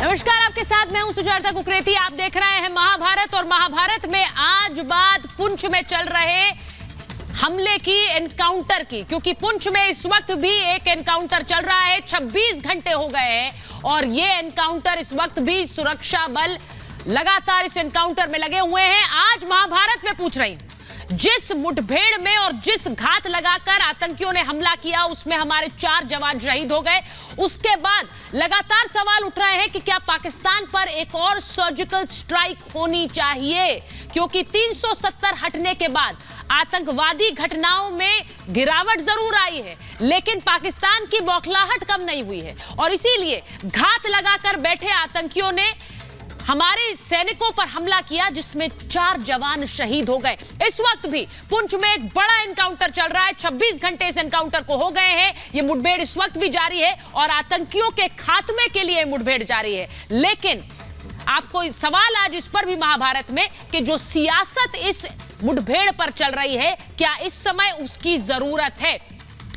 नमस्कार, आपके साथ मैं हूं सुजाता कुकरेती। आप देख रहे हैं महाभारत और महाभारत में आज बात पुंछ में चल रहे हमले की, एनकाउंटर की, क्योंकि पुंछ में इस वक्त भी एक एनकाउंटर चल रहा है। 26 घंटे हो गए हैं और ये एनकाउंटर इस वक्त भी सुरक्षा बल लगातार इस एनकाउंटर में लगे हुए हैं। आज महाभारत में पूछ रही हूं, जिस मुठभेड़ में और जिस घात लगाकर आतंकियों ने हमला किया उसमें हमारे 4 जवान शहीद हो गए। उसके बाद लगातार सवाल उठ रहे हैं कि क्या पाकिस्तान पर एक और सर्जिकल स्ट्राइक होनी चाहिए, क्योंकि 370 हटने के बाद आतंकवादी घटनाओं में गिरावट जरूर आई है, लेकिन पाकिस्तान की बौखलाहट कम नहीं हुई है और इसीलिए घात लगाकर बैठे आतंकियों ने हमारे सैनिकों पर हमला किया, जिसमें 4 जवान शहीद हो गए। इस वक्त भी पुंछ में एक बड़ा एनकाउंटर चल रहा है। 26 घंटे इस एनकाउंटर को हो गए हैं। ये मुठभेड़ इस वक्त भी जारी है और आतंकियों के खात्मे के लिए मुठभेड़ जारी है। लेकिन आपको सवाल आज इस पर भी महाभारत में कि जो सियासत इस मुठभेड़ पर चल रही है, क्या इस समय उसकी जरूरत है?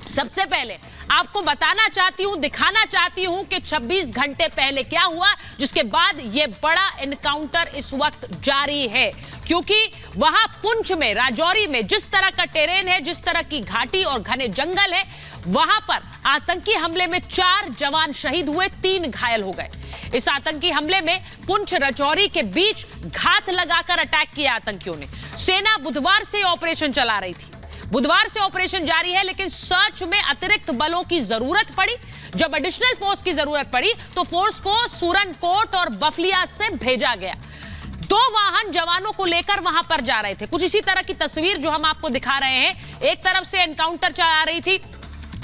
सबसे पहले आपको बताना चाहती हूं, दिखाना चाहती हूं कि 26 घंटे पहले क्या हुआ, जिसके बाद यह बड़ा एनकाउंटर इस वक्त जारी है। क्योंकि वहां पुंछ में, राजौरी में जिस तरह का टेरेन है, जिस तरह की घाटी और घने जंगल है, वहां पर आतंकी हमले में 4 जवान शहीद हुए, 3 घायल हो गए। इस आतंकी हमले में पुंछ राजौरी के बीच घात लगाकर अटैक किया आतंकियों ने। सेना बुधवार से ऑपरेशन चला रही थी, बुधवार से ऑपरेशन जारी है, लेकिन सर्च में अतिरिक्त बलों की जरूरत पड़ी। जब एडिशनल फोर्स की जरूरत पड़ी तो फोर्स को सूरनकोट और बफलिया से भेजा गया। 2 वाहन जवानों को लेकर वहां पर जा रहे थे। कुछ इसी तरह की तस्वीर जो हम आपको दिखा रहे हैं। एक तरफ से एनकाउंटर चला रही थी,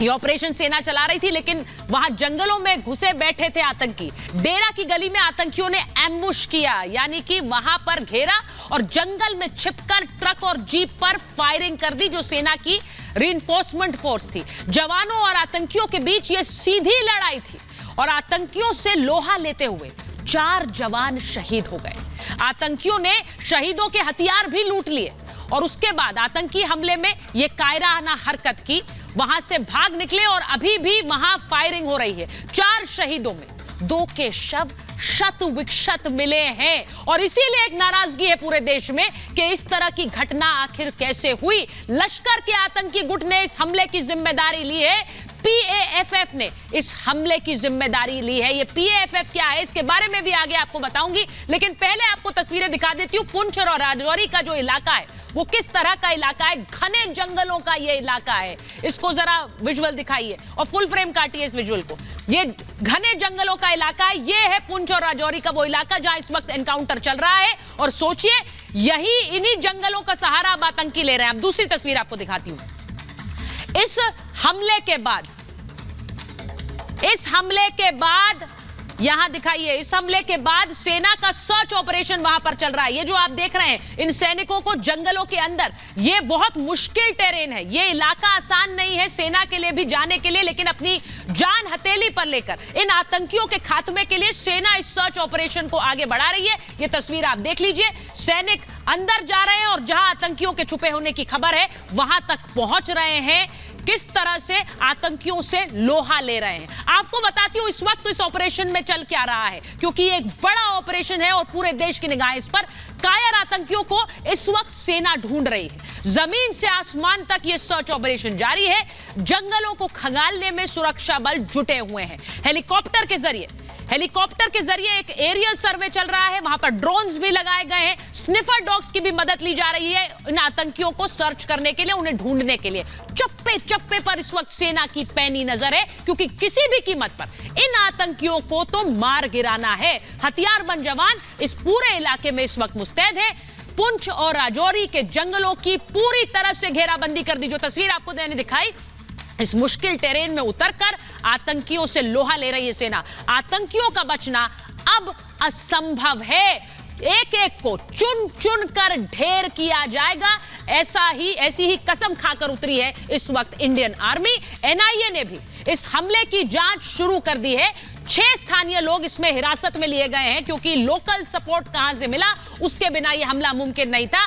ये ऑपरेशन सेना चला रही थी, लेकिन वहां जंगलों में घुसे बैठे थे आतंकी। डेरा की गली में आतंकियों ने एम्बुश किया, यानी कि वहां पर घेरा और जंगल में छिपकर ट्रक और जीप पर फायरिंग कर दी, जो सेना की रीइंफोर्समेंट फोर्स थी। जवानों और आतंकियों के बीच यह सीधी लड़ाई थी और आतंकियों से लोहा लेते हुए 4 जवान शहीद हो गए। आतंकियों ने शहीदों के हथियार भी लूट लिए और उसके बाद आतंकी हमले में यह कायराना हरकत की, वहां से भाग निकले और अभी भी वहां फायरिंग हो रही है। 4 शहीदों में 2 के शव शत विक्षत मिले हैं और इसीलिए एक नाराजगी है पूरे देश में कि इस तरह की घटना आखिर कैसे हुई। लश्कर के आतंकी गुट ने इस हमले की जिम्मेदारी ली है, पीएएफएफ ने इस हमले की जिम्मेदारी ली है। ये पीएएफएफ क्या है, इसके बारे में भी आगे आपको बताऊंगी, लेकिन पहले आपको तस्वीरें दिखा देती हूं। पुंछ और राजौरी का जो इलाका है वो किस तरह का इलाका है। घने जंगलों का ये इलाका है। इसको जरा विजुअल दिखाइए और फुल फ्रेम काटिए इस विजुअल को। ये घने जंगलों का इलाका है। ये है पुंछ और राजौरी का वो इलाका जहां इस वक्त एनकाउंटर चल रहा है और सोचिए, यही इन्हीं जंगलों का सहारा अब आतंकी ले रहे हैं। अब दूसरी तस्वीर आपको दिखाती हूं। इस हमले के बाद यहां दिखाइए, इस हमले के बाद सेना का सर्च ऑपरेशन वहां पर चल रहा है। ये जो आप देख रहे हैं, इन सैनिकों को जंगलों के अंदर, ये बहुत मुश्किल टेरेन है, ये इलाका आसान नहीं है सेना के लिए भी जाने के लिए, लेकिन अपनी जान हथेली पर लेकर इन आतंकियों के खात्मे के लिए सेना इस सर्च ऑपरेशन को आगे बढ़ा रही है। ये तस्वीर आप देख लीजिए, सैनिक अंदर जा रहे हैं और जहां आतंकियों के छुपे होने की खबर है वहां तक पहुंच रहे हैं। किस तरह से आतंकियों से लोहा ले रहे हैं आपको बताती हूं। इस वक्त इस ऑपरेशन में चल क्या रहा है, क्योंकि एक बड़ा ऑपरेशन है और पूरे देश की निगाह इस पर। कायर आतंकियों को इस वक्त सेना ढूंढ रही है। जमीन से आसमान तक यह सर्च ऑपरेशन जारी है। जंगलों को खंगालने में सुरक्षा बल जुटे हुए हैं। हेलीकॉप्टर के जरिए एक एरियल सर्वे चल रहा है, वहां पर ड्रोन्स भी लगाए गए हैं। स्निफर डॉग्स की भी मदद ली जा रही है इन आतंकियों को सर्च करने के लिए, उन्हें ढूंढने के लिए। चप्पे चप्पे पर इस वक्त सेना की पैनी नजर है, क्योंकि किसी भी कीमत पर इन आतंकियों को तो मार गिराना है। हथियारबंद जवान इस पूरे इलाके में इस वक्त मुस्तैद है। पुंछ और राजौरी के जंगलों की पूरी तरह से घेराबंदी कर दी। जो तस्वीर आपको मैंने दिखाई, इस मुश्किल टेरेन में उतरकर आतंकियों से लोहा ले रही है सेना। आतंकियों का बचना अब असंभव है। एक एक को चुन चुन कर ढेर किया जाएगा, ऐसी ही कसम खाकर उतरी है इस वक्त इंडियन आर्मी। एनआईए ने भी इस हमले की जांच शुरू कर दी है। 6 स्थानीय लोग इसमें हिरासत में लिए गए हैं, क्योंकि लोकल सपोर्ट कहां से मिला, उसके बिना यह हमला मुमकिन नहीं था।